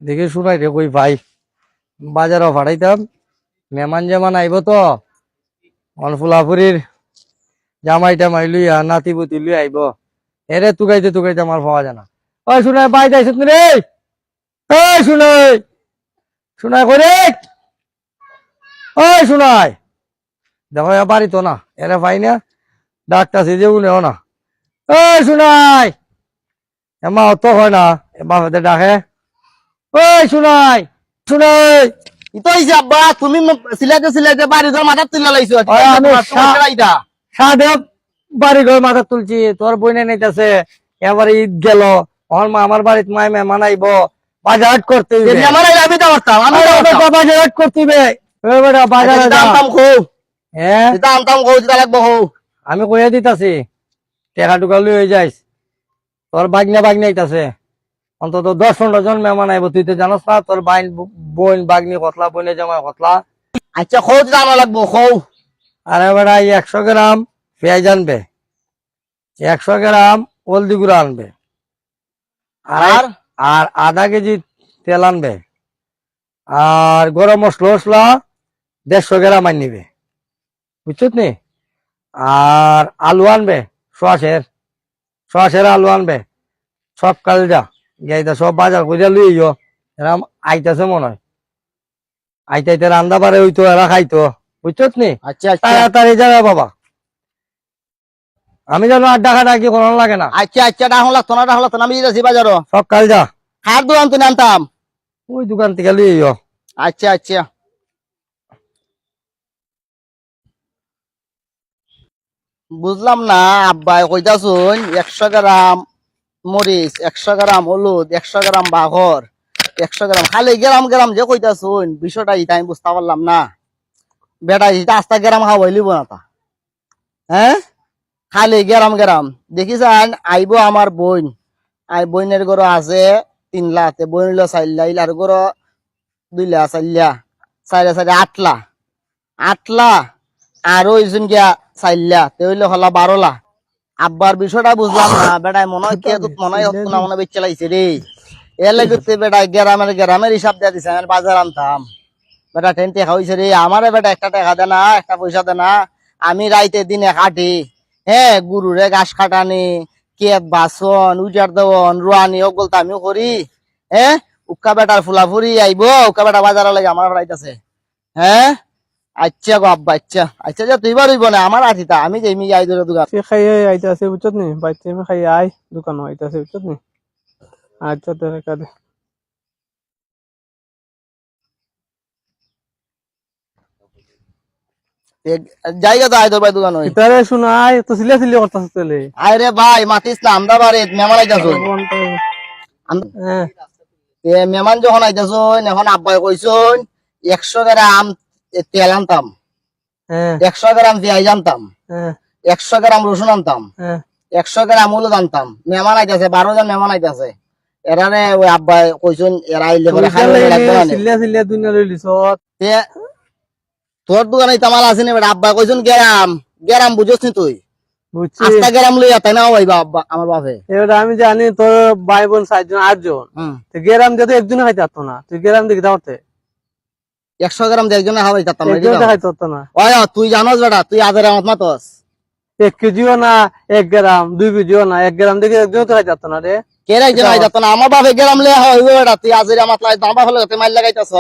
দেখে শুনাই রে কই ভাই বাজারও ফাটাইতাম মেহমান যেমান আইব তো অনফুলাপুরির জামাই টামাই লইয়া নাতি পুতি লই আইব এরে তুকাইতে তুকাইতে আমার পাওয়া যায় না। ওই শুনাই বাই যাইছ রে, ওই শুনাই শুনাই করে, ওই শুনাই দেখো বাড়ি তো না এরে পাই না ডাক্তার যে উনেও না। ওই শুনাই এমা অত হয় না বাপেতে ডাকে। ওই শুনাই শুনাই ইতই যে আব্বা তুমি সিলাইতে সিলাইতে বাড়ি ঘর মাথা তুলে লাইছো আমি সাদেব বাড়ি ঘর মাথা তুলছি তোর বইনে নাইতেছে এবারে ঈদ গেল আমার বাড়িতে মাই মেহমান আইব বাজার করতে হইবে। আমার আমি তো করতাম আমি তো করতাম বাজার করতে হইবে বাজারে দাম খো হ্যাঁ দাম খো দিতে লাগবো হো আমি কইয়া দিতাছি টেকা টুকা লই হয়ে যাইস তোর বাগনা আইতাছে অন্তত 10-15 জন মেহমান আইব তুই তো জানোস না তোর বাইন বোন বাগনি কতলা বইনে জামাই কতলা। আচ্ছা খো দাম লাগবো খো আরে বেড়া 100 গ্রাম পেঁয়াজ আনবে 100 গ্রাম হলদি গুঁড়া আনবে আর আর আধা কেজি তেল আনবে আর গরম মশলা 150 গ্রাম আন নিবে বুঝছত নি। আর আলু আনবে সোয়াশের আলু আনবে সব কাল যা যাইতা সব বাজার করিয়া লইও এরম আইতাছে মনে হয় আইতাইতে রান্দা পারে হইতো এরা খাইতো বুঝছত নি। আচ্ছা তাড়াতাড়ি যাবে বাবা আমি যেন আর ডাকা ডাকি করানো লাগে না। আচ্ছা আচ্ছা ডাহল লাগতো না ডাহল লাগতো না আমি যাচ্ছি বাজারও সকাল যা খার দোকান তো আনতাম ওই দোকান থেকে লইও। আচ্ছা আচ্ছা বুঝলাম না আব্বাই কইতাছুন 100 গ্রাম মরিচ 100 গ্রাম হলুদ 100 গ্রাম বাঘর 100 গ্রাম খালি গ্রাম গ্রাম যে কইতাছুন বিষয়টা ইটা আমি বুঝতে পারলাম না বেটা ইটা আস্তা গ্রাম খাওয়াই লিব না তা হ্যাঁ খালি গ্রাম গ্রাম দেখিছেন আইব আমার বোন বোনের ঘর আছে 3 লাখ বোন হইলো 4 লাখ ইলার ঘর 2 লাখ 4 লাখ 4 8 লাখ 8 লাখ আর ওইজন গিয়া 4 লাখ তে হইলো হলা 12 লাখ আব্বার বিষয়টা বুঝলাম না বেটাই মনে হয় কে তো মনে হয় না মনে বেচে লাইছে রে এর লাগে বেটা গ্রামের হিসাব দিয়া দিছে আমি বাজার আনতাম বেটা টেন্টে খাইছে রে আমারে বেটা একটা টাকা দে না একটা পয়সা দে না আমি রাইতে দিনে কাটি হ্যাঁ গুরুরে ঘাস কাটানি কেত বাসন উজার দেওয়ন রুয়ানি ওগুলো আমিও করি হ্যাঁ উক্কা বেটার ফুলাফুরি আইব উক্কা বেটা বাজারে লাগে আমার রাইতাছে হ্যাঁ আচ্ছা গো আব্বা আচ্ছা আচ্ছা যা তুই বাড়িব না আমার আঠিতা আমি যে মি যাই ধরে দোকান খাইয়ে আইতাছে বুঝছত নি বাইতে আমি খাই আই দোকান আইতাছে বুঝছত নি আচ্ছা তোরে কাদে জায়গা তো আই তোর ভাই দোকান হই তারে শুনাই তো সিলে সিলে করতাছ তেলে আয় রে ভাই মাতিস না আমদা বাড়ি মেহমান আইতাছো হ্যাঁ মেহমান যখন আইতাছো এখন আব্বাই কইছুন 100 গ্রাম তেল আনতাম হ্যাঁ 100 গ্রাম পেঁয়াজ আনতাম হ্যাঁ 100 গ্রাম রসুন আনতাম হ্যাঁ 100 গ্রাম হলুদ আনতাম মেহমান আইতাছে 12 জন মেহমান আইতাছে এরারে ওই আব্বাই কইছুন এরা আইলে করে খাইলে লাগবে না সিলে সিলে দুনিয়া লইলিছ তে তোর দোকানে তামাল আছে নি বেটা আব্বা কইছুন গ্রাম বুঝছ নি তুই বুঝছি আস্তা গ্রাম লইয়া তাই না ভাইবা আব্বা আমার বাপে এবার আমি জানি তোর ভাই বোন 7 জন 8 জন তো গেরাম দিয়ে একজন খাইতে পারতো না তুই গেরাম দিকে দাওতে 100 গ্রাম একজনে খাওয়াই তাতাম একজন খাইতে পারতো না ওই তুই জানোস বেটা তুই আজের আমার মাতস 1 কেজিও না 1 গ্রাম 2 কেজিও না 1 গ্রাম দিকে একজন তো খাইতে পারতো না রে কে রাইতে নাই যাত না আমার বাপে গ্রাম লইয়া হইবে বেটা তুই আজের আমার লাই দাম বাপে লাগতে মাইল লাগাইতাছ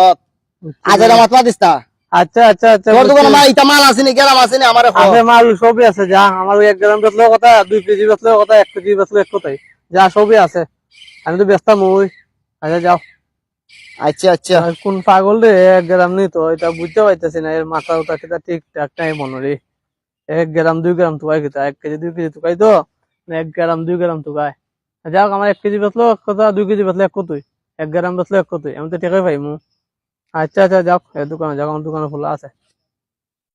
আজের আমার মা দিস্তা আচ্ছা আচ্ছা আচ্ছা তোর দোকানে মা ইটা মাল আসেনি গ্রাম আসেনি আমারে আছে মাল সবই আছে যা আমার 1 গ্রাম বেচলো কথা 2 কেজি বেচলো কথা 1 কেজি বেচলো এক কথাই যা সবই আছে আমি তো ব্যস্ত মুই আচ্ছা যাও আচ্ছা আচ্ছা আর কোন পাগল রে 1 গ্রাম নি তো এটা বুঝতে পাইতেছি না এর মাথা উঠা কিটা ঠিকঠাক নাই মনে রে 1 গ্রাম 2 গ্রাম তুকাই কিটা 1 কেজি 2 কেজি তুকাই তো 1 গ্রাম 2 গ্রাম তুকাই যাও আমার 1 কেজি বেচলো কথা 2 কেজি বেচলো এক কতই 1 গ্রাম বেচলো এক কতই আমি তো ঠিকই পাইমু আচ্ছা আচ্ছা যাও এই দোকানে যাও আমার দোকানে খোলা আছে